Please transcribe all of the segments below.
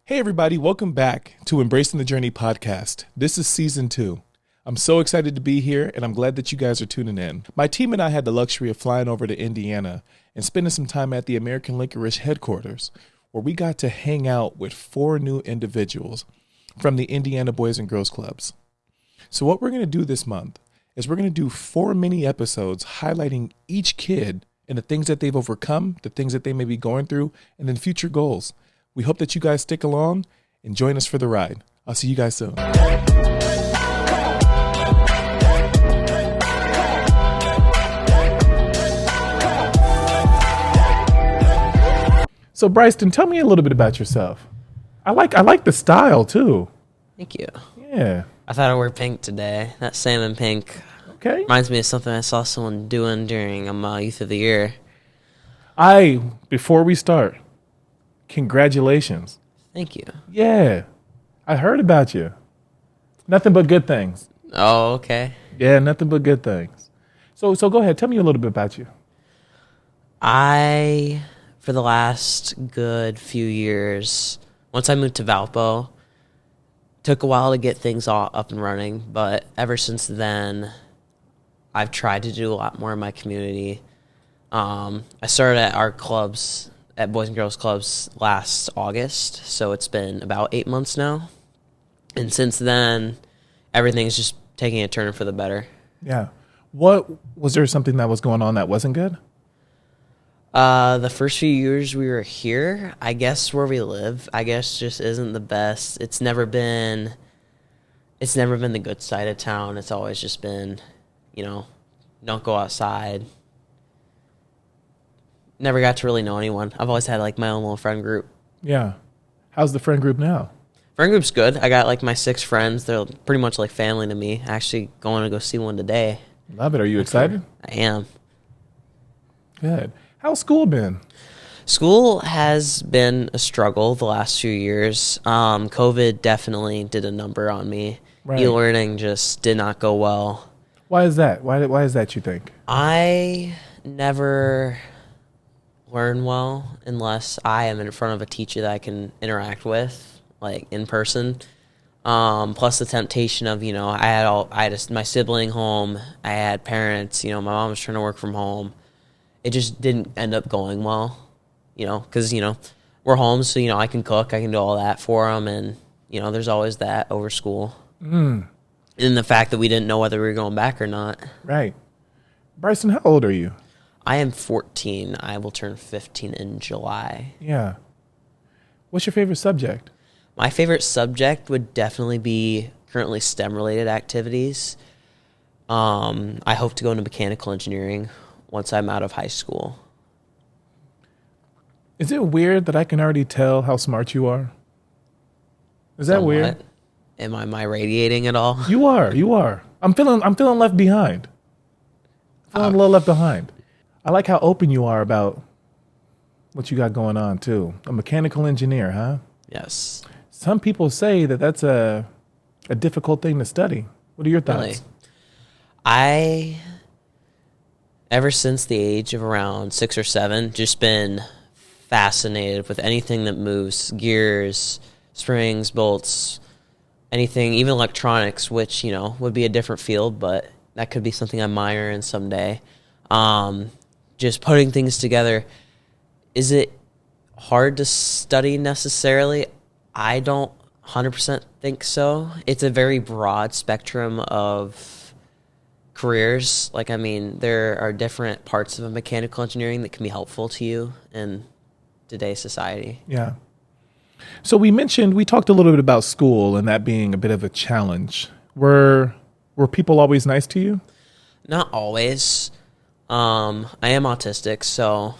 Hey everybody, welcome back to Embracing the Journey podcast. This is season 2. I'm so excited to be here and I'm glad that you guys are tuning in. My team and I had the luxury of flying over to Indiana and spending some time at the American Licorice headquarters, where we got to hang out with 4 new individuals from the Indiana Boys and Girls Clubs. So what we're going to do this month is we're going to do 4 mini episodes highlighting each kid and the things that they've overcome, the things that they may be going through, and then future goals. We hope that you guys stick along and join us for the ride. I'll see you guys soon. So Bryston, tell me a little bit about yourself. I like the style too. Thank you. Yeah. I thought I'd wear pink today. That salmon pink Okay. reminds me of something I saw someone doing during Youth of the Year. Before we start, congratulations. Thank you. Yeah. I heard about you. Nothing but good things. Oh, okay. Yeah, nothing but good things. So go ahead. Tell me a little bit about you. For the last good few years, once I moved to Valpo, took a while to get things all up and running, but ever since then, I've tried to do a lot more in my community. I started at our clubs, at Boys and Girls Clubs, last August, so it's been about 8 months now. And since then, everything's just taking a turn for the better. Yeah. Was there something that was going on that wasn't good? The first few years we were here, I guess where we live, just isn't the best. It's never been the good side of town. It's always just been, don't go outside. Never got to really know anyone. I've always had my own little friend group. Yeah. How's the friend group now? Friend group's good. I got my 6 friends. They're pretty much like family to me. Actually going to go see one today. Love it. Are you excited? I am. Good. How's school been? School has been a struggle the last few years. COVID definitely did a number on me. Right. E-learning just did not go well. Why is that? Why is that, you think? I never learn well unless I am in front of a teacher that I can interact with, in person. Plus the temptation of, I had my sibling home. I had parents. My mom was trying to work from home. It just didn't end up going well, because, we're home, so, I can cook, I can do all that for them, and, there's always that over school. And the fact that we didn't know whether we were going back or not. Right. Bryston, how old are you? I am 14. I will turn 15 in July. Yeah. What's your favorite subject? My favorite subject would definitely be currently STEM-related activities. I hope to go into mechanical engineering once I'm out of high school. Is it weird that I can already tell how smart you are? Is that weird? Am I radiating at all? You are. I'm feeling left behind. A little left behind. I like how open you are about what you got going on too. A mechanical engineer, huh? Yes. Some people say that that's a difficult thing to study. What are your thoughts? Really? Ever since the age of around 6 or 7, just been fascinated with anything that moves, gears, springs, bolts, anything, even electronics, which, would be a different field, but that could be something I minor in someday. Just putting things together. Is it hard to study necessarily? I don't 100% think so. It's a very broad spectrum of careers. There are different parts of a mechanical engineering that can be helpful to you in today's society. Yeah. So we talked a little bit about school and that being a bit of a challenge. Were people always nice to you? Not always. I am autistic, so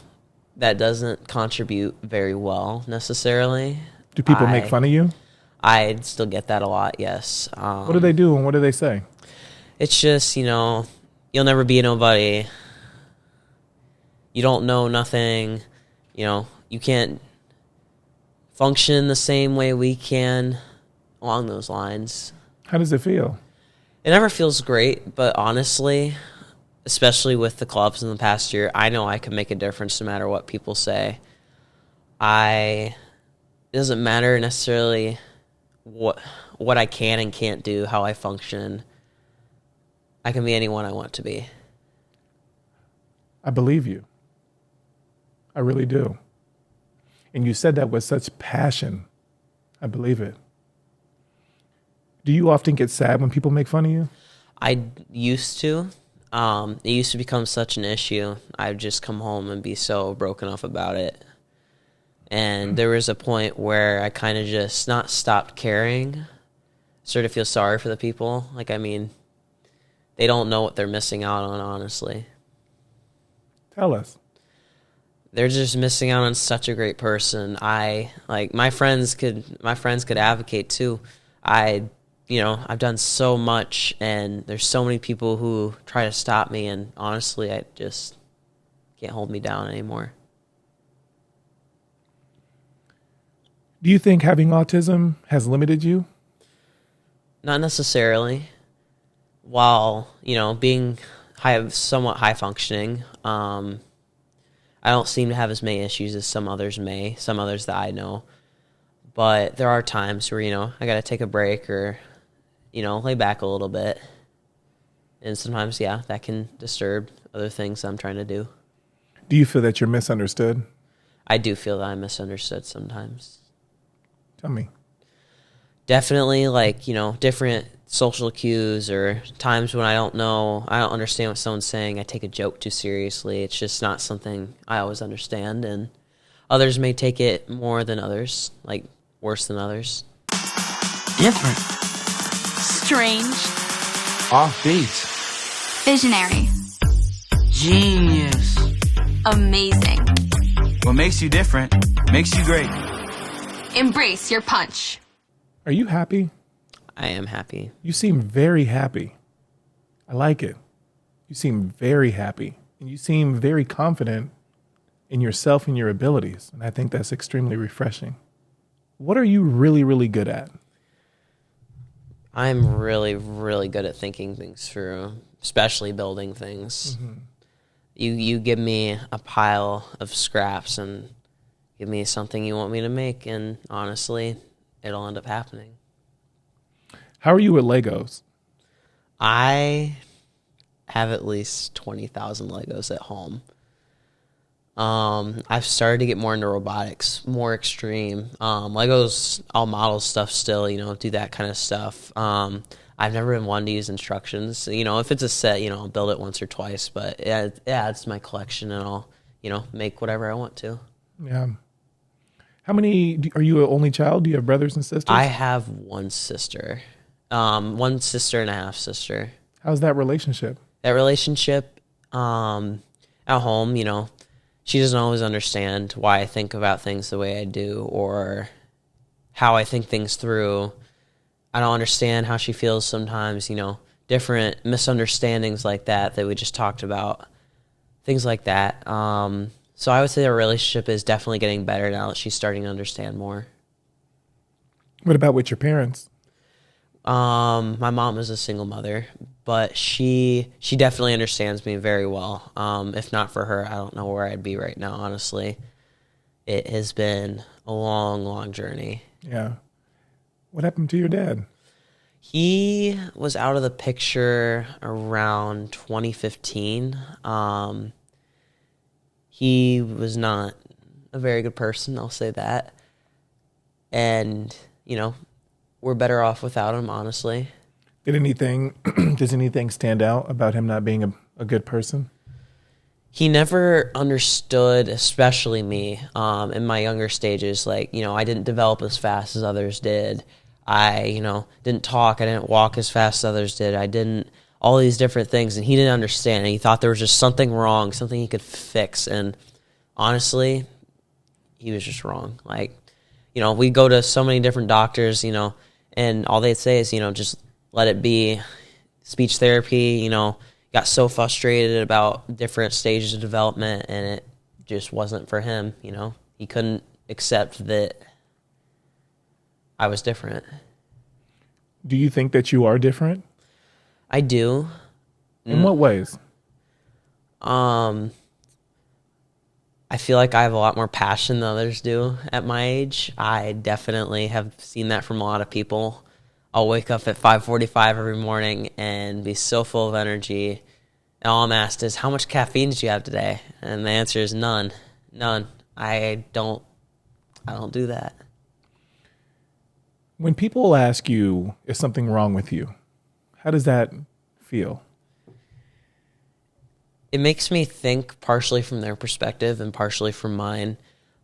that doesn't contribute very well necessarily. Do people make fun of you? I still get that a lot, yes. What do they do and what do they say? It's just, you'll never be nobody. You don't know nothing. You can't function the same way we can, along those lines. How does it feel? It never feels great, but honestly, especially with the clubs in the past year, I know I can make a difference no matter what people say. I it doesn't matter necessarily what I can and can't do, how I function. I can be anyone I want to be. I believe you. I really do. And you said that with such passion. I believe it. Do you often get sad when people make fun of you? I used to. It used to become such an issue. I'd just come home and be so broken up about it. And there was a point where I kind of just not stopped caring. Sort of feel sorry for the people. Like, I mean, they don't know what they're missing out on, honestly. Tell us. They're just missing out on such a great person. My friends could advocate too. I've done so much, and there's so many people who try to stop me, and honestly, I just can't hold me down anymore. Do you think having autism has limited you? Not necessarily. While, being somewhat high functioning, I don't seem to have as many issues as some others that I know. But there are times where, I got to take a break or, lay back a little bit. And sometimes, that can disturb other things I'm trying to do. Do you feel that you're misunderstood? I do feel that I'm misunderstood sometimes. Tell me. Definitely, different social cues or times when I don't understand what someone's saying. I take a joke too seriously. It's just not something I always understand, and others may take it more than others, like worse than others. Different. Strange. Offbeat. Visionary. Genius. Amazing. What makes you different makes you great. Embrace your punch. Are you happy? I am happy. You seem very happy. I like it. You seem very happy. And you seem very confident in yourself and your abilities. And I think that's extremely refreshing. What are you really, really good at? I'm really, really good at thinking things through, especially building things. Mm-hmm. You give me a pile of scraps and give me something you want me to make, and honestly, it'll end up happening. How are you with Legos? I have at least 20,000 Legos at home. I've started to get more into robotics, more extreme. Legos, I'll model stuff still, do that kind of stuff. I've never been one to use instructions. If it's a set, I'll build it once or twice, but it adds to my collection, and I'll, make whatever I want to. Yeah. Are you an only child? Do you have brothers and sisters? I have one sister. One sister and a half sister. How's that relationship? That relationship, at home, she doesn't always understand why I think about things the way I do or how I think things through. I don't understand how she feels sometimes, different misunderstandings like that we just talked about, things like that. So I would say our relationship is definitely getting better now that she's starting to understand more. What about with your parents? My mom is a single mother, but she definitely understands me very well. If not for her, I don't know where I'd be right now, honestly. It has been a long, long journey. Yeah. What happened to your dad? He was out of the picture around 2015. He was not a very good person, I'll say that. And, we're better off without him, honestly. Does anything stand out about him not being a good person? He never understood, especially me, in my younger stages. I didn't develop as fast as others did. I, didn't talk. I didn't walk as fast as others did. I didn't, all these different things, and he didn't understand. And he thought there was just something wrong, something he could fix. And honestly, he was just wrong. We go to so many different doctors, and all they'd say is, just let it be. Speech therapy, got so frustrated about different stages of development, and it just wasn't for him, He couldn't accept that I was different. Do you think that you are different? I do. In what ways? I I feel like I have a lot more passion than others do at my age. I definitely have seen that from a lot of people. I'll wake up at 5:45 every morning and be so full of energy. And all I'm asked is, how much caffeine did you have today? And the answer is none. None. I don't do that. When people ask you, is something wrong with you? How does that feel? It makes me think partially from their perspective and partially from mine.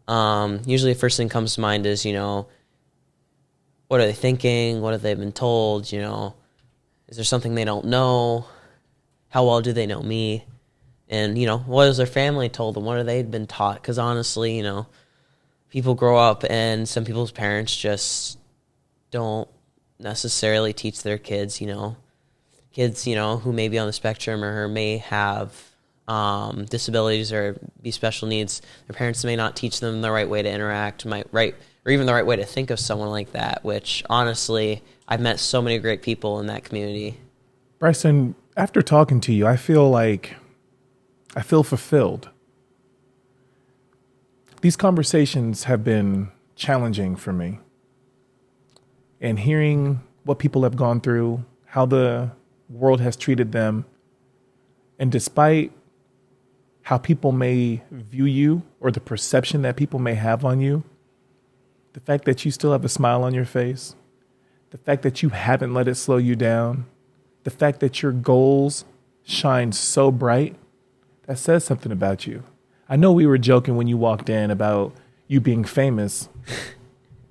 Usually the first thing that comes to mind is, what are they thinking? What have they been told? Is there something they don't know? How well do they know me? And, what has their family told them? What have they been taught? Because honestly, people grow up and some people's parents just don't necessarily teach their kids, kids, who may be on the spectrum or may have disabilities or be special needs. Their parents may not teach them the right way to interact, or even the right way to think of someone like that, which honestly, I've met so many great people in that community. Bryston, after talking to you, I feel fulfilled. These conversations have been challenging for me. And hearing what people have gone through, how the world has treated them, and despite how people may view you or the perception that people may have on you, the fact that you still have a smile on your face, the fact that you haven't let it slow you down, the fact that your goals shine so bright, that says something about you. I know we were joking when you walked in about you being famous,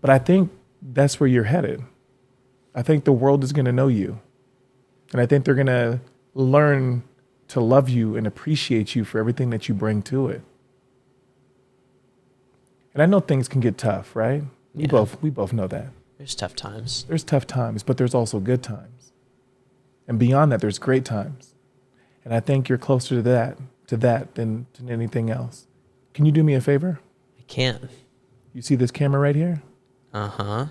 but I think that's where you're headed. I think the world is going to know you. And I think they're going to learn to love you and appreciate you for everything that you bring to it. And I know things can get tough, right? Yeah. We both know that. There's tough times. There's tough times, but there's also good times. And beyond that, there's great times. And I think you're closer to that than anything else. Can you do me a favor? I can't. You see this camera right here? Uh-huh.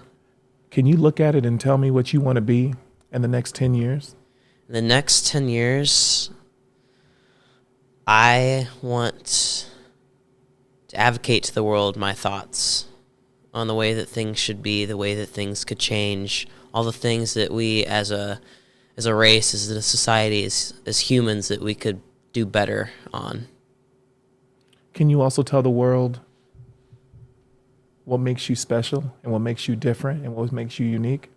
Can you look at it and tell me what you want to be in the next 10 years? In the next 10 years, I want to advocate to the world my thoughts on the way that things should be, the way that things could change, all the things that we as a race, as a society, as humans, that we could do better on. Can you also tell the world what makes you special and what makes you different and what makes you unique?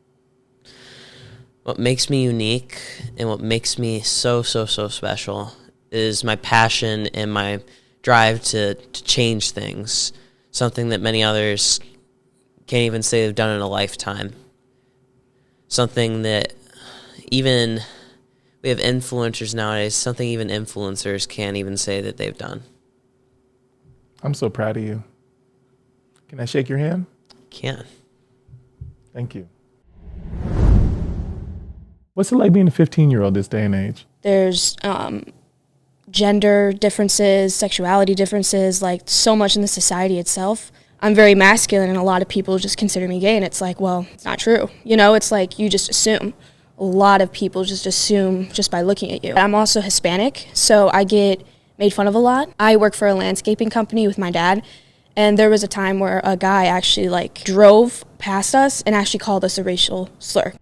What makes me unique and what makes me so special is my passion and my drive to change things, something that many others can't even say they've done in a lifetime. Something that even we have influencers nowadays, something even influencers can't even say that they've done. I'm so proud of you. Can I shake your hand? Can. Thank you. What's it like being a 15-year-old this day and age? There's gender differences, sexuality differences, like so much in the society itself. I'm very masculine, and a lot of people just consider me gay, and it's like, well, it's not true. It's like you just assume. A lot of people just assume just by looking at you. I'm also Hispanic, so I get made fun of a lot. I work for a landscaping company with my dad, and there was a time where a guy actually drove past us and actually called us a racial slur.